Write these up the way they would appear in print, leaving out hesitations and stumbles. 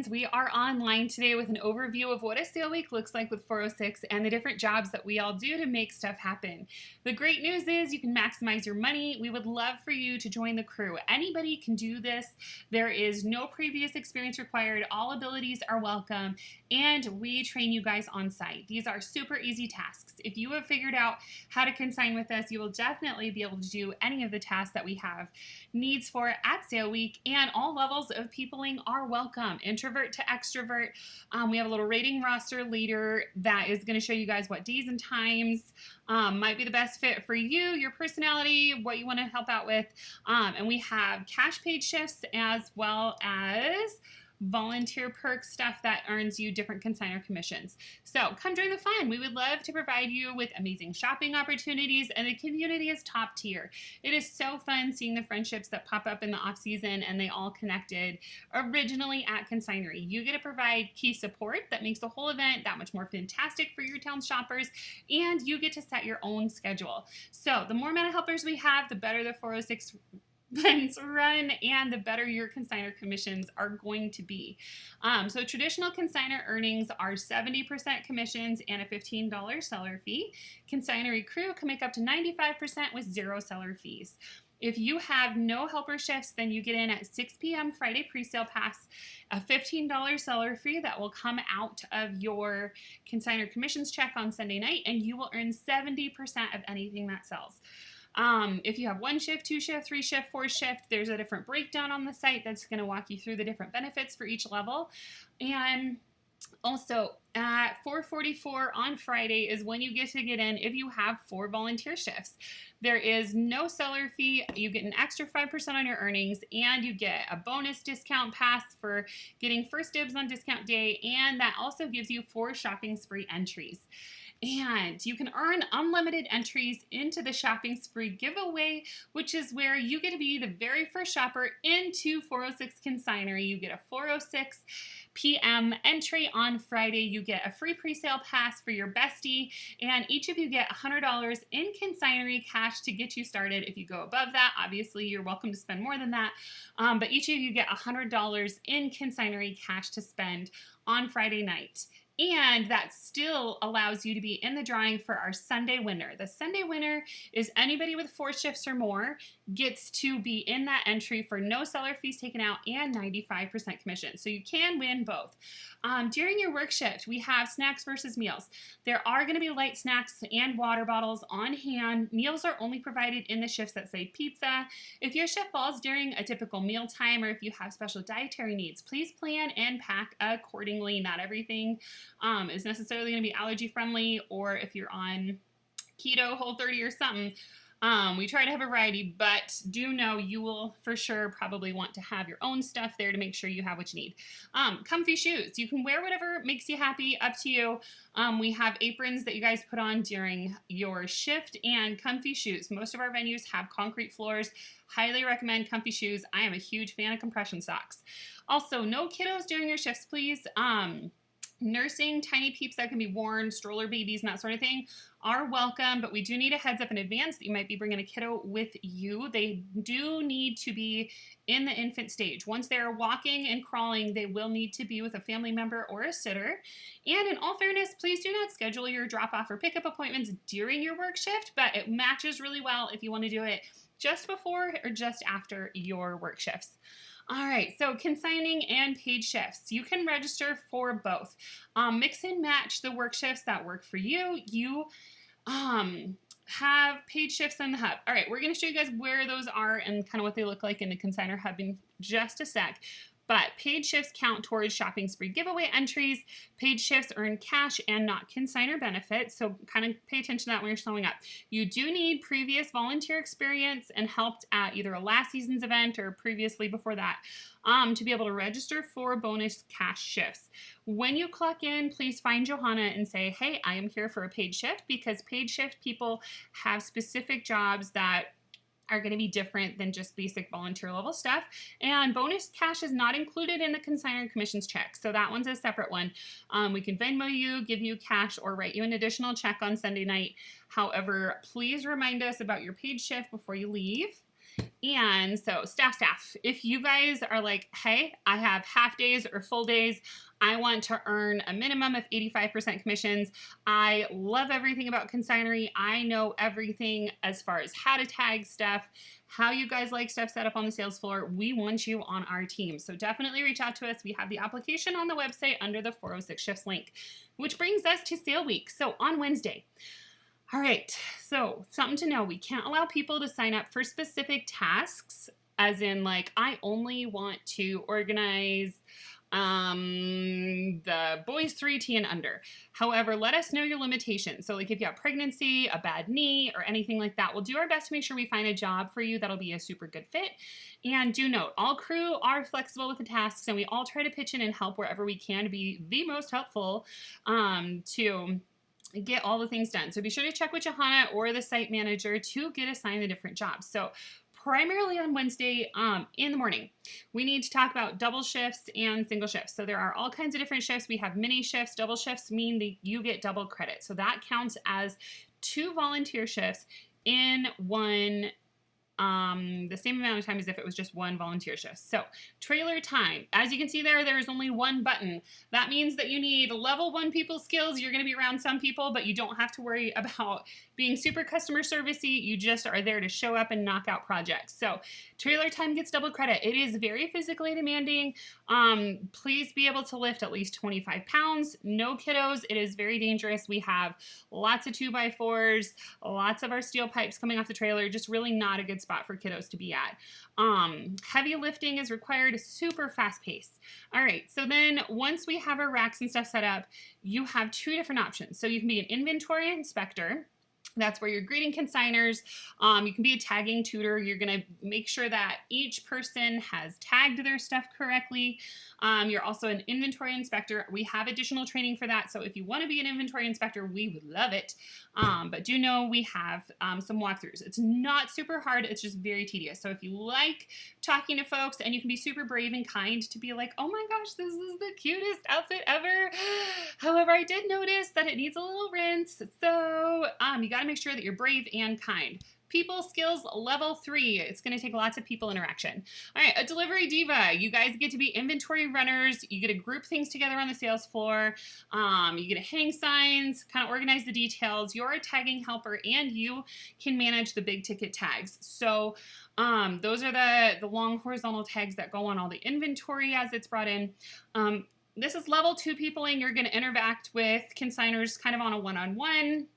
friends. We are online today with an overview of what a sale week looks like with 406 and the different jobs that we all do to make stuff happen. The great news is you can maximize your money. We would love for you to join the crew. Anybody can do this. There is no previous experience required. All abilities are welcome, and we train you guys on site. These are super easy tasks. If you have figured out how to consign with us, you will definitely be able to do any of the tasks that we have needs for at sale week, and all levels of peopling are welcome, introvert to extrovert. We have a little rating roster later that is going to show you guys what days and times might be the best fit for you, your personality, what you want to help out with. And we have cash paid shifts as well as volunteer perk stuff that earns you different consignor commissions. So come join the fun. We would love to provide you with amazing shopping opportunities, and the community is top tier. It is so fun seeing the friendships that pop up in the off season, and they all connected originally at Consignary. You get to provide key support that makes the whole event that much more fantastic for your town shoppers, and you get to set your own schedule. So the more meta helpers we have, the better the 406 events run, and the better your consignor commissions are going to be. So traditional consignor earnings are 70% commissions and a $15 seller fee. Consignary Crew can make up to 95% with zero seller fees. If you have no helper shifts, then you get in at 6 p.m. Friday pre-sale pass, a $15 seller fee that will come out of your consignor commissions check on Sunday night, and you will earn 70% of anything that sells. If you have 1 shift, 2 shift, 3 shift, 4 shift, there's a different breakdown on the site that's going to walk you through the different benefits for each level. And also, at 4:44 on Friday is when you get to get in if you have 4 volunteer shifts. There is no seller fee. You get an extra 5% on your earnings, and you get a bonus discount pass for getting first dibs on discount day, and that also gives you 4 shopping spree entries. And you can earn unlimited entries into the shopping spree giveaway, which is where you get to be the very first shopper into 406 Consignary. You get a 4:06 p.m. entry on Friday. You get a free pre-sale pass for your bestie, and each of you get $100 in consignary cash to get you started. If you go above that, obviously you're welcome to spend more than that, but each of you get $100 in consignary cash to spend on Friday night. And that still allows you to be in the drawing for our Sunday winner. The Sunday winner is anybody with 4 shifts or more gets to be in that entry for no seller fees taken out and 95% commission. So you can win both. During your work shift, we have snacks versus meals. There are going to be light snacks and water bottles on hand. Meals are only provided in the shifts that say pizza. If your shift falls during a typical meal time, or if you have special dietary needs, please plan and pack accordingly. Not everything is necessarily going to be allergy friendly, or if you're on keto, Whole30 or something, we try to have a variety, but do know you will for sure probably want to have your own stuff there to make sure you have what you need. Comfy shoes. You can wear whatever makes you happy, up to you. We have aprons that you guys put on during your shift, and comfy shoes. Most of our venues have concrete floors. Highly recommend comfy shoes. I am a huge fan of compression socks. Also, no kiddos during your shifts, please. Nursing tiny peeps that can be worn, stroller babies, and that sort of thing are welcome, but we do need a heads up in advance that you might be bringing a kiddo with you. They do need to be in the infant stage. Once they're walking and crawling, they will need to be with a family member or a sitter. And in all fairness, please do not schedule your drop-off or pickup appointments during your work shift, but it matches really well if you want to do it just before or just after your work shifts. All right, so consigning and paid shifts. You can register for both. Mix and match the work shifts that work for you. You have paid shifts in the hub. All right, we're going to show you guys where those are and kind of what they look like in the consigner hub in just a sec. But paid shifts count towards shopping spree giveaway entries. Paid shifts earn cash and not consignor benefits, so kind of pay attention to that when you're showing up. You do need previous volunteer experience and helped at either a last season's event or previously before that to be able to register for bonus cash shifts. When you clock in, please find Johanna and say, hey, I am here for a paid shift, because paid shift people have specific jobs that are going to be different than just basic volunteer level stuff. And bonus cash is not included in the consignor commissions check, so that one's a separate one. We can Venmo you, give you cash, or write you an additional check on Sunday night. However, please remind us about your paid shift before you leave. And so staff, if you guys are like, hey, I have half days or full days, I want to earn a minimum of 85% commissions. I love everything about Consignary. I know everything as far as how to tag stuff, how you guys like stuff set up on the sales floor. We want you on our team. So definitely reach out to us. We have the application on the website under the 406 Shifts link, which brings us to sale week. So on Wednesday. All right, so something to know, we can't allow people to sign up for specific tasks, as in like, I only want to organize the boys 3T and under. However, let us know your limitations. So like if you have pregnancy, a bad knee, or anything like that, we'll do our best to make sure we find a job for you that'll be a super good fit. And do note, all crew are flexible with the tasks, and we all try to pitch in and help wherever we can to be the most helpful to get all the things done. So be sure to check with Johanna or the site manager to get assigned the different jobs. So primarily on Wednesday in the morning, we need to talk about double shifts and single shifts. So there are all kinds of different shifts. We have mini shifts. Double shifts mean that you get double credit. So that counts as 2 volunteer shifts in one the same amount of time as if it was just 1 volunteer shift. So trailer time, as you can see there is only 1 button. That means that you need level 1 people skills. You're going to be around some people, but you don't have to worry about being super customer servicey. You just are there to show up and knock out projects. So trailer time gets double credit. It is very physically demanding. Please be able to lift at least 25 pounds. No kiddos. It is very dangerous. We have lots of 2x4s, lots of our steel pipes coming off the trailer. Just really not a good spot for kiddos to be at. Heavy lifting is required, super fast pace. All right, so then once we have our racks and stuff set up, you have 2 different options. So you can be an inventory inspector. That's where you're greeting consigners. You can be a tagging tutor. You're going to make sure that each person has tagged their stuff correctly. You're also an inventory inspector. We have additional training for that. So if you want to be an inventory inspector, we would love it. But do know we have some walkthroughs. It's not super hard. It's just very tedious. So if you like talking to folks, and you can be super brave and kind to be like, oh my gosh, this is the cutest outfit ever. However, I did notice that it needs a little rinse. So you got to make sure that you're brave and kind. People skills level 3. It's going to take lots of people interaction. All right, a delivery diva. You guys get to be inventory runners. You get to group things together on the sales floor. You get to hang signs, kind of organize the details. You're a tagging helper, and you can manage the big ticket tags. So those are the long horizontal tags that go on all the inventory as it's brought in. This is level 2 peopling. You're going to interact with consigners kind of on a one-on-one.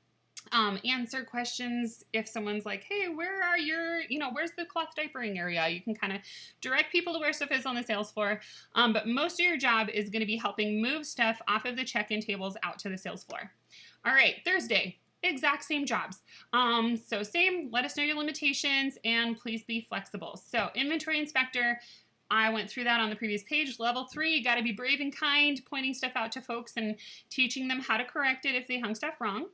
Answer questions if someone's like, hey, where are your, where's the cloth diapering area? You can kind of direct people to where stuff is on the sales floor. But most of your job is going to be helping move stuff off of the check-in tables out to the sales floor. All right, Thursday, exact same jobs. So same, let us know your limitations, and please be flexible. So inventory inspector, I went through that on the previous page. Level 3, you got to be brave and kind, pointing stuff out to folks and teaching them how to correct it if they hung stuff wrong.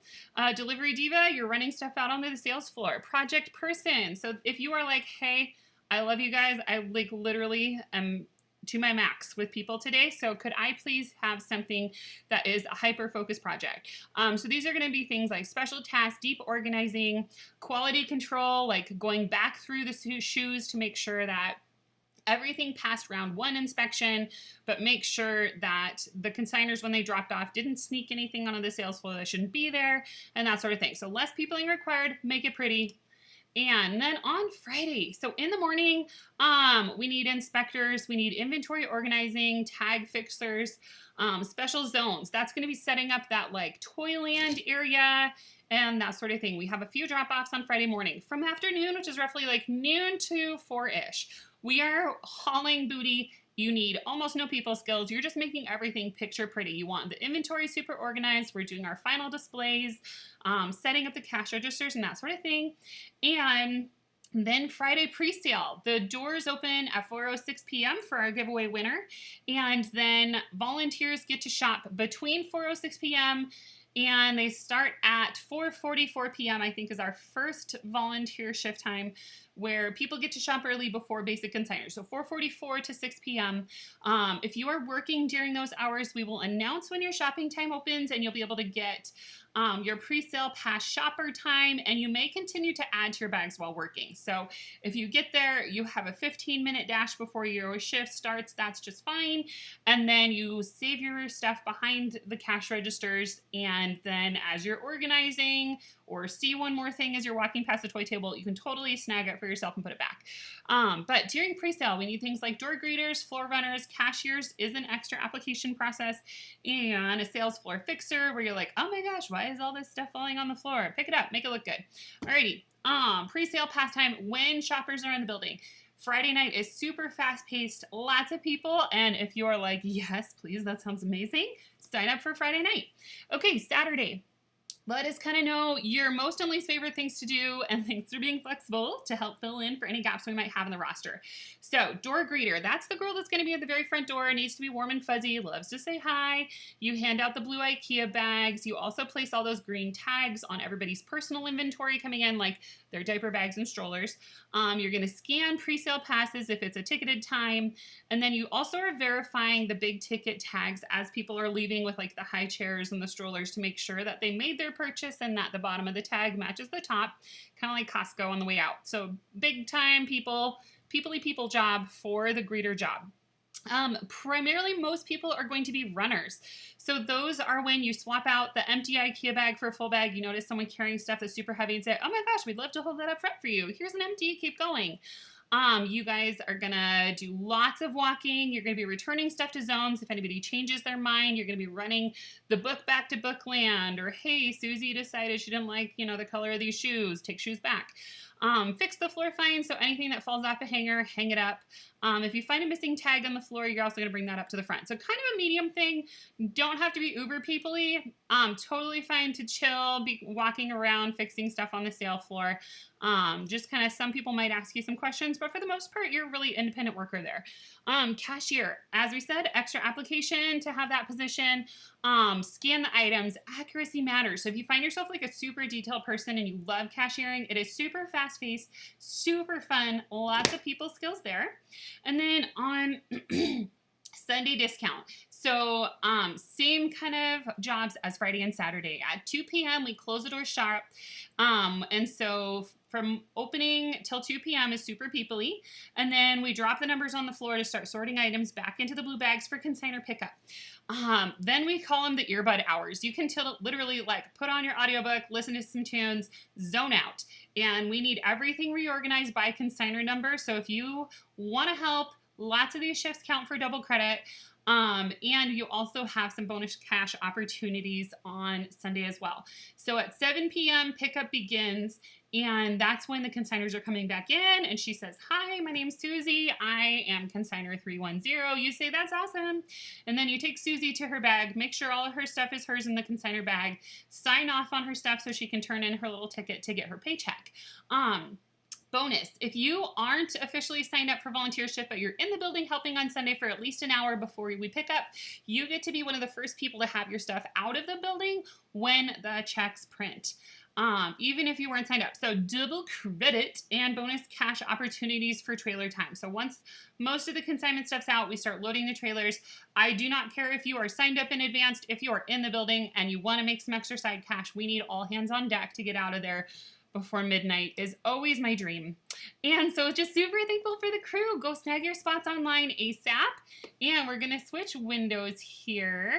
Delivery diva, you're running stuff out onto the sales floor. Project person, so if you are like, hey, I love you guys, I like literally am to my max with people today, so could I please have something that is a hyper-focused project? So these are going to be things like special tasks, deep organizing, quality control, like going back through the shoes to make sure that everything passed round 1 inspection, but make sure that the consigners, when they dropped off, didn't sneak anything onto the sales floor that shouldn't be there, and that sort of thing. So less peopling required, make it pretty. And then on Friday, so in the morning, we need inspectors, we need inventory organizing, tag fixers, special zones. That's going to be setting up that like Toyland area and that sort of thing. We have a few drop-offs on Friday morning. From afternoon, which is roughly like noon to 4-ish, we are hauling booty. You need almost no people skills. You're just making everything picture pretty. You want the inventory super organized. We're doing our final displays, setting up the cash registers and that sort of thing. And then Friday pre-sale. The doors open at 4:06 p.m. for our giveaway winner. And then volunteers get to shop between 4:06 p.m. and they start at 4:44 p.m. I think is our first volunteer shift time, where people get to shop early before basic consigners. So 4:44 to 6 p.m. If you are working during those hours, we will announce when your shopping time opens, and you'll be able to get your pre-sale pass shopper time, and you may continue to add to your bags while working. So if you get there, you have a 15-minute dash before your shift starts, that's just fine. And then you save your stuff behind the cash registers, and then as you're organizing or see one more thing as you're walking past the toy table, you can totally snag it for yourself and put it back. But during pre-sale, we need things like door greeters, floor runners, cashiers is an extra application process, and a sales floor fixer where you're like, oh my gosh, why is all this stuff falling on the floor? Pick it up, make it look good. Alrighty, pre-sale pass time when shoppers are in the building. Friday night is super fast-paced, lots of people, and if you're like, yes, please, that sounds amazing, sign up for Friday night. Okay, Saturday. Let us kind of know your most and least favorite things to do, and thanks for being flexible to help fill in for any gaps we might have in the roster. So, door greeter, that's the girl that's going to be at the very front door, needs to be warm and fuzzy, loves to say hi. You hand out the blue IKEA bags. You also place all those green tags on everybody's personal inventory coming in, like their diaper bags and strollers. You're going to scan pre-sale passes if it's a ticketed time. And then you also are verifying the big ticket tags as people are leaving with like the high chairs and the strollers to make sure that they made their purchase and that the bottom of the tag matches the top, kind of like Costco on the way out. So big time people job for the greeter job. Primarily, most people are going to be runners. So those are when you swap out the empty IKEA bag for a full bag. You notice someone carrying stuff that's super heavy and say, oh my gosh, we'd love to hold that up front for you. Here's an empty, keep going. You guys are gonna do lots of walking. You're gonna be returning stuff to zones. If anybody changes their mind, you're gonna be running the book back to Bookland, or hey, Susie decided she didn't like, the color of these shoes, take shoes back. Fix the floor finds, so anything that falls off a hanger, hang it up. If you find a missing tag on the floor, you're also going to bring that up to the front. So kind of a medium thing. Don't have to be uber people-y. Totally fine to chill, be walking around, fixing stuff on the sale floor. Just kind of, some people might ask you some questions, but for the most part, you're a really independent worker there. Cashier, as we said, extra application to have that position. Scan the items. Accuracy matters. So if you find yourself like a super detailed person and you love cashiering, it is super fast-paced, super fun, lots of people skills there. And then on Sunday discount. So same kind of jobs as Friday and Saturday. At 2 p.m. we close the door sharp. And so from opening till 2 p.m. is super people-y. And then we drop the numbers on the floor to start sorting items back into the blue bags for consignor pickup. Then we call them the earbud hours. You can literally like put on your audiobook, listen to some tunes, zone out. And we need everything reorganized by consignor number. So if you want to help, lots of these shifts count for double credit. And you also have some bonus cash opportunities on Sunday as well. So at 7 p.m. pickup begins, and that's when the consignors are coming back in, and she says, hi, my name's Susie. I am consignor 310. You say, that's awesome. And then you take Susie to her bag, make sure all of her stuff is hers in the consignor bag, sign off on her stuff so she can turn in her little ticket to get her paycheck. Bonus, if you aren't officially signed up for volunteer shift, but you're in the building helping on Sunday for at least an hour before we pick up, you get to be one of the first people to have your stuff out of the building when the checks print. Even if you weren't signed up. So double credit and bonus cash opportunities for trailer time. So once most of the consignment stuff's out, we start loading the trailers. I do not care if you are signed up in advance. If you are in the building and you want to make some extra side cash, we need all hands on deck to get out of there before midnight is always my dream. And so just super thankful for the crew. Go snag your spots online ASAP. And we're going to switch windows here.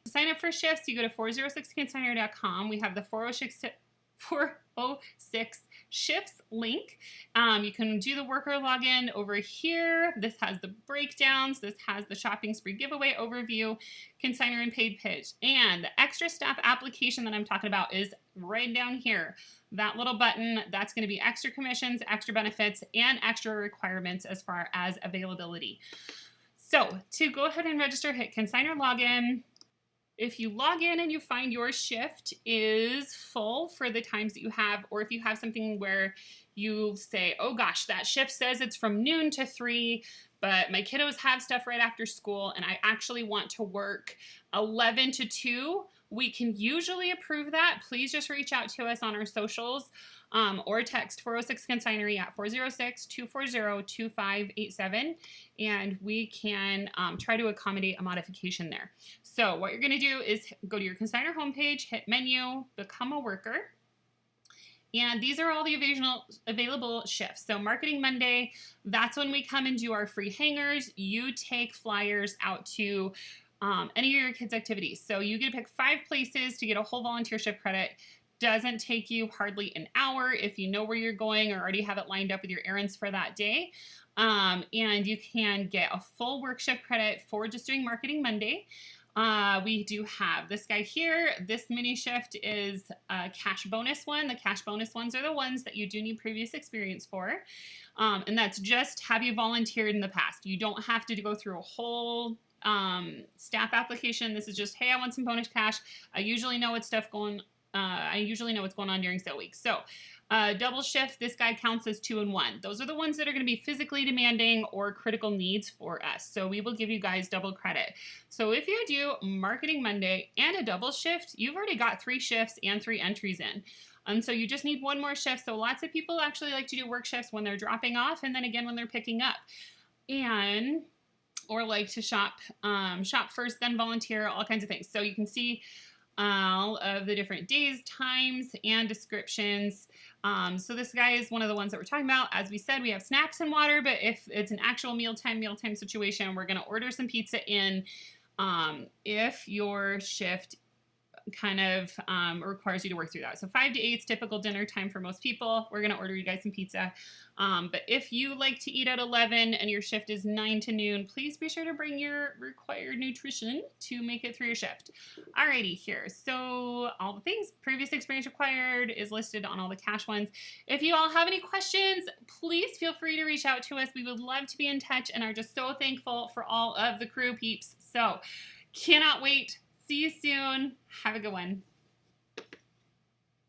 To sign up for shifts, you go to 406consigner.com. We have the 406 shifts link. You can do the worker login over here. This has the breakdowns. This has the shopping spree giveaway overview, consigner and paid pitch. And the extra staff application that I'm talking about is right down here. That little button, that's going to be extra commissions, extra benefits, and extra requirements as far as availability. So to go ahead and register, hit consigner login. If you log in and you find your shift is full for the times that you have, or if you have something where you say, oh gosh, that shift says it's from noon to 3, but my kiddos have stuff right after school and I actually want to work 11 to 2, We can usually approve that. Please just reach out to us on our socials or text 406 Consignary at 406-240-2587, and we can try to accommodate a modification there. So what you're going to do is go to your consignor homepage, hit menu, become a worker. And these are all the available shifts. So Marketing Monday, that's when we come and do our free hangers. You take flyers out to any of your kids' activities. So you get to pick 5 places to get a whole volunteer shift credit. Doesn't take you hardly an hour if you know where you're going or already have it lined up with your errands for that day. And you can get a full work shift credit for just doing Marketing Monday. We do have this guy here. This mini shift is a cash bonus one. The cash bonus ones are the ones that you do need previous experience for. And that's just have you volunteered in the past. You don't have to go through a whole staff application. This is just, hey, I want some bonus cash. I usually know what's going on during sale week. So double shift, this guy counts as 2 and 1. Those are the ones that are going to be physically demanding or critical needs for us. So we will give you guys double credit. So if you do Marketing Monday and a double shift, you've already got 3 shifts and 3 entries in. And so you just need 1 more shift. So lots of people actually like to do work shifts when they're dropping off and then again when they're picking up. Or like to shop first, then volunteer, all kinds of things. So you can see all of the different days, times, and descriptions. So this guy is one of the ones that we're talking about. As we said, we have snacks and water, but if it's an actual mealtime situation, we're going to order some pizza in if your shift kind of requires you to work through that. So 5 to 8 is typical dinner time for most people. We're going to order you guys some pizza. But if you like to eat at 11 and your shift is 9 to noon, please be sure to bring your required nutrition to make it through your shift. Alrighty, here. So all the things, previous experience required is listed on all the cash ones. If you all have any questions, please feel free to reach out to us. We would love to be in touch and are just so thankful for all of the crew peeps. So cannot wait. See you soon. Have a good one.